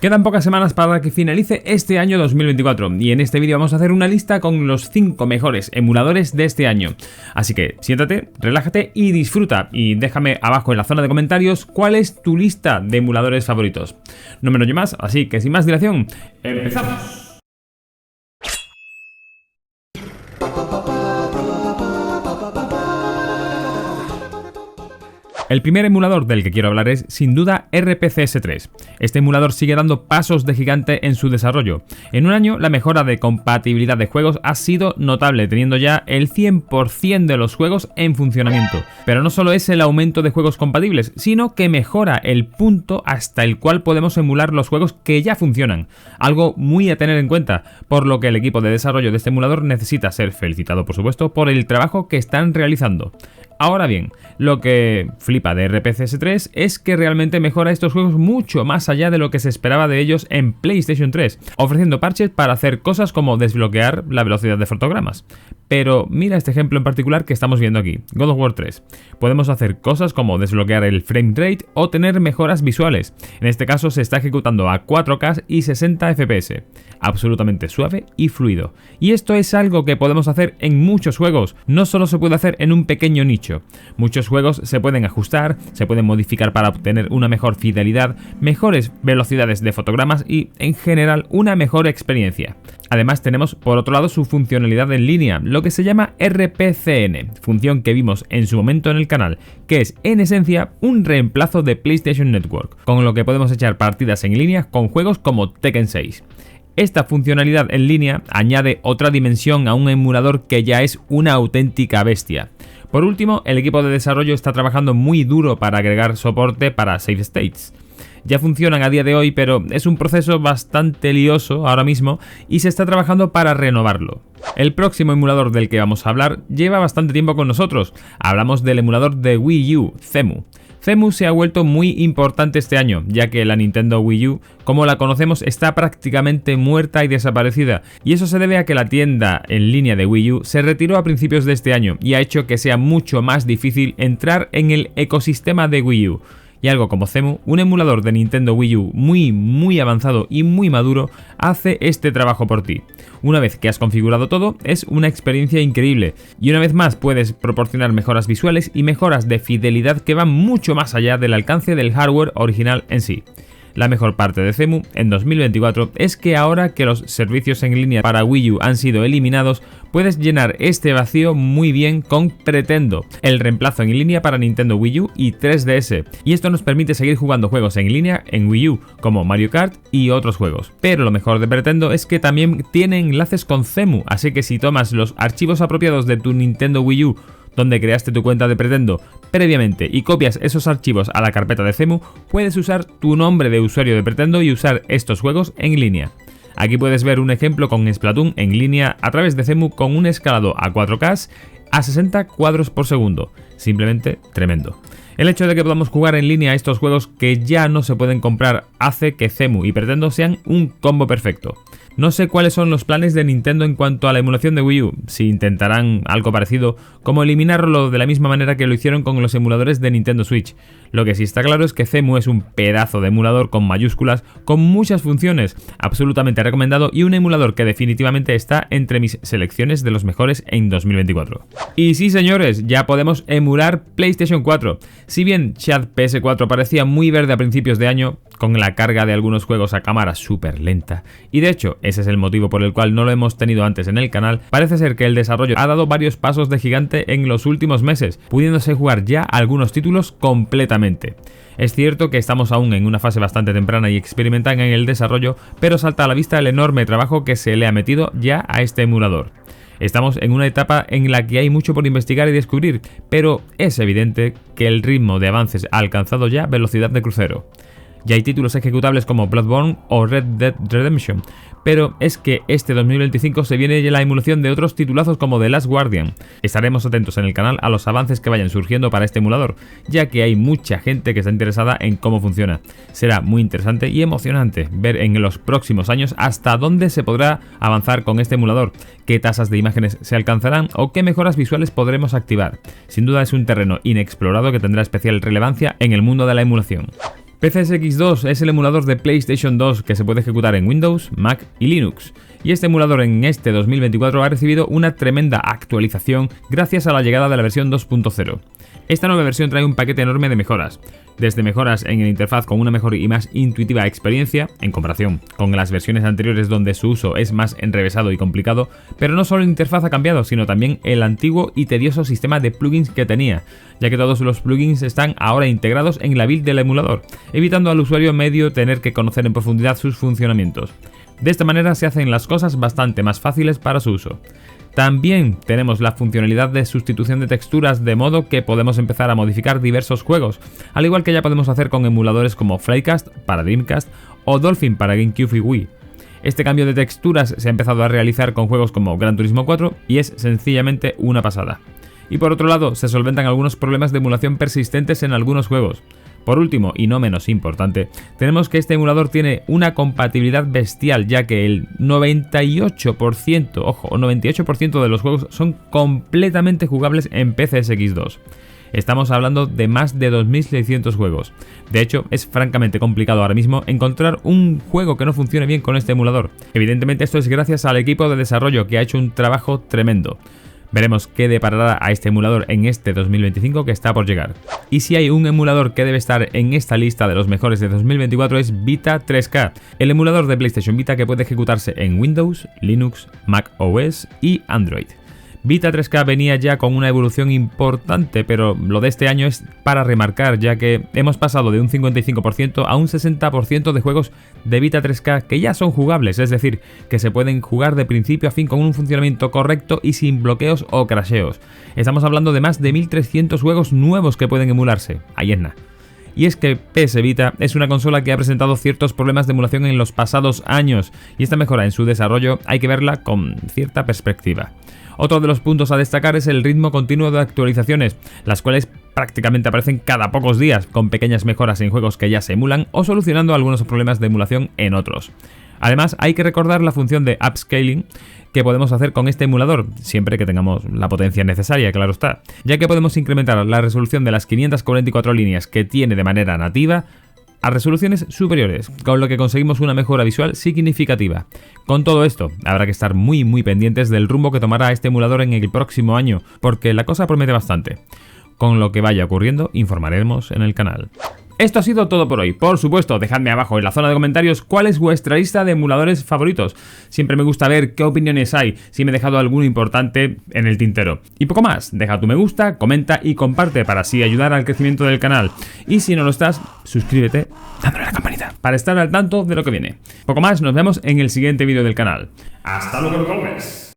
Quedan pocas semanas para que finalice este año 2024 y en este vídeo vamos a hacer una lista con los 5 mejores emuladores de este año. Así que siéntate, relájate y disfruta y déjame abajo en la zona de comentarios cuál es tu lista de emuladores favoritos. No me enrollo más, así que sin más dilación, ¡empezamos! El primer emulador del que quiero hablar es, sin duda, RPCS3. Este emulador sigue dando pasos de gigante en su desarrollo. En un año, la mejora de compatibilidad de juegos ha sido notable, teniendo ya el 100% de los juegos en funcionamiento. Pero no solo es el aumento de juegos compatibles, sino que mejora el punto hasta el cual podemos emular los juegos que ya funcionan. Algo muy a tener en cuenta, por lo que el equipo de desarrollo de este emulador necesita ser felicitado, por supuesto, por el trabajo que están realizando. Ahora bien, lo que flipa de RPCS3 es que realmente mejora estos juegos mucho más allá de lo que se esperaba de ellos en PlayStation 3, ofreciendo parches para hacer cosas como desbloquear la velocidad de fotogramas. Pero mira este ejemplo en particular que estamos viendo aquí, God of War 3. Podemos hacer cosas como desbloquear el frame rate o tener mejoras visuales. En este caso se está ejecutando a 4K y 60 FPS. Absolutamente suave y fluido. Y esto es algo que podemos hacer en muchos juegos, no solo se puede hacer en un pequeño nicho. Muchos juegos se pueden ajustar, se pueden modificar para obtener una mejor fidelidad, mejores velocidades de fotogramas y, en general, una mejor experiencia. Además tenemos por otro lado su funcionalidad en línea, lo que se llama RPCN, función que vimos en su momento en el canal, que es en esencia un reemplazo de PlayStation Network, con lo que podemos echar partidas en línea con juegos como Tekken 6. Esta funcionalidad en línea añade otra dimensión a un emulador que ya es una auténtica bestia. Por último, el equipo de desarrollo está trabajando muy duro para agregar soporte para save states. Ya funcionan a día de hoy, pero es un proceso bastante lioso ahora mismo y se está trabajando para renovarlo. El próximo emulador del que vamos a hablar lleva bastante tiempo con nosotros. Hablamos del emulador de Wii U, Cemu. Cemu se ha vuelto muy importante este año, ya que la Nintendo Wii U, como la conocemos, está prácticamente muerta y desaparecida, y eso se debe a que la tienda en línea de Wii U se retiró a principios de este año y ha hecho que sea mucho más difícil entrar en el ecosistema de Wii U. Y algo como Cemu, un emulador de Nintendo Wii U muy avanzado y muy maduro, hace este trabajo por ti. Una vez que has configurado todo, es una experiencia increíble, y una vez más puedes proporcionar mejoras visuales y mejoras de fidelidad que van mucho más allá del alcance del hardware original en sí. La mejor parte de Cemu en 2024 es que ahora que los servicios en línea para Wii U han sido eliminados, puedes llenar este vacío muy bien con Pretendo, el reemplazo en línea para Nintendo Wii U y 3DS, y esto nos permite seguir jugando juegos en línea en Wii U, como Mario Kart y otros juegos. Pero lo mejor de Pretendo es que también tiene enlaces con Cemu, así que si tomas los archivos apropiados de tu Nintendo Wii U, donde creaste tu cuenta de Pretendo previamente y copias esos archivos a la carpeta de Cemu, puedes usar tu nombre de usuario de Pretendo y usar estos juegos en línea. Aquí puedes ver un ejemplo con Splatoon en línea a través de Cemu con un escalado a 4K a 60 cuadros por segundo. Simplemente tremendo. El hecho de que podamos jugar en línea a estos juegos que ya no se pueden comprar hace que Cemu y Pretendo sean un combo perfecto. No sé cuáles son los planes de Nintendo en cuanto a la emulación de Wii U, si intentarán algo parecido, como eliminarlo de la misma manera que lo hicieron con los emuladores de Nintendo Switch. Lo que sí está claro es que Cemu es un pedazo de emulador con mayúsculas, con muchas funciones, absolutamente recomendado y un emulador que definitivamente está entre mis selecciones de los mejores en 2024. Y sí señores, ya podemos emular PlayStation 4. Si bien Chat PS4 parecía muy verde a principios de año, con la carga de algunos juegos a cámara súper lenta, y de hecho ese es el motivo por el cual no lo hemos tenido antes en el canal, parece ser que el desarrollo ha dado varios pasos de gigante en los últimos meses, pudiéndose jugar ya algunos títulos completamente. Es cierto que estamos aún en una fase bastante temprana y experimental en el desarrollo, pero salta a la vista el enorme trabajo que se le ha metido ya a este emulador. Estamos en una etapa en la que hay mucho por investigar y descubrir, pero es evidente que el ritmo de avances ha alcanzado ya velocidad de crucero. Ya hay títulos ejecutables como Bloodborne o Red Dead Redemption, pero es que este 2025 se viene ya la emulación de otros titulazos como The Last Guardian. Estaremos atentos en el canal a los avances que vayan surgiendo para este emulador, ya que hay mucha gente que está interesada en cómo funciona. Será muy interesante y emocionante ver en los próximos años hasta dónde se podrá avanzar con este emulador, qué tasas de imágenes se alcanzarán o qué mejoras visuales podremos activar. Sin duda es un terreno inexplorado que tendrá especial relevancia en el mundo de la emulación. PCSX2 es el emulador de PlayStation 2 que se puede ejecutar en Windows, Mac y Linux. Y este emulador en este 2024 ha recibido una tremenda actualización gracias a la llegada de la versión 2.0. Esta nueva versión trae un paquete enorme de mejoras, desde mejoras en la interfaz con una mejor y más intuitiva experiencia, en comparación con las versiones anteriores donde su uso es más enrevesado y complicado, pero no solo la interfaz ha cambiado, sino también el antiguo y tedioso sistema de plugins que tenía, ya que todos los plugins están ahora integrados en la build del emulador, evitando al usuario medio tener que conocer en profundidad sus funcionamientos. De esta manera se hacen las cosas bastante más fáciles para su uso. También tenemos la funcionalidad de sustitución de texturas, de modo que podemos empezar a modificar diversos juegos, al igual que ya podemos hacer con emuladores como Flycast para Dreamcast o Dolphin para GameCube y Wii. Este cambio de texturas se ha empezado a realizar con juegos como Gran Turismo 4 y es sencillamente una pasada. Y por otro lado, se solventan algunos problemas de emulación persistentes en algunos juegos. Por último, y no menos importante, tenemos que este emulador tiene una compatibilidad bestial, ya que el 98% de los juegos son completamente jugables en PCSX2. Estamos hablando de más de 2600 juegos. De hecho, es francamente complicado ahora mismo encontrar un juego que no funcione bien con este emulador. Evidentemente esto es gracias al equipo de desarrollo que ha hecho un trabajo tremendo. Veremos qué deparará a este emulador en este 2025 que está por llegar. Y si hay un emulador que debe estar en esta lista de los mejores de 2024 es Vita 3K, el emulador de PlayStation Vita que puede ejecutarse en Windows, Linux, Mac OS y Android. Vita 3K venía ya con una evolución importante, pero lo de este año es para remarcar, ya que hemos pasado de un 55% a un 60% de juegos de Vita 3K que ya son jugables, es decir, que se pueden jugar de principio a fin con un funcionamiento correcto y sin bloqueos o crasheos. Estamos hablando de más de 1300 juegos nuevos que pueden emularse. Ahí es nada. Y es que PS Vita es una consola que ha presentado ciertos problemas de emulación en los pasados años, y esta mejora en su desarrollo hay que verla con cierta perspectiva. Otro de los puntos a destacar es el ritmo continuo de actualizaciones, las cuales prácticamente aparecen cada pocos días, con pequeñas mejoras en juegos que ya se emulan o solucionando algunos problemas de emulación en otros. Además, hay que recordar la función de upscaling que podemos hacer con este emulador, siempre que tengamos la potencia necesaria, claro está, ya que podemos incrementar la resolución de las 544 líneas que tiene de manera nativa a resoluciones superiores, con lo que conseguimos una mejora visual significativa. Con todo esto, habrá que estar muy pendientes del rumbo que tomará este emulador en el próximo año, porque la cosa promete bastante. Con lo que vaya ocurriendo, informaremos en el canal. Esto ha sido todo por hoy. Por supuesto, dejadme abajo en la zona de comentarios cuál es vuestra lista de emuladores favoritos. Siempre me gusta ver qué opiniones hay, si me he dejado alguno importante en el tintero. Y poco más, deja tu me gusta, comenta y comparte para así ayudar al crecimiento del canal. Y si no lo estás, suscríbete dándole a la campanita para estar al tanto de lo que viene. Poco más, nos vemos en el siguiente vídeo del canal. ¡Hasta luego, Gómez!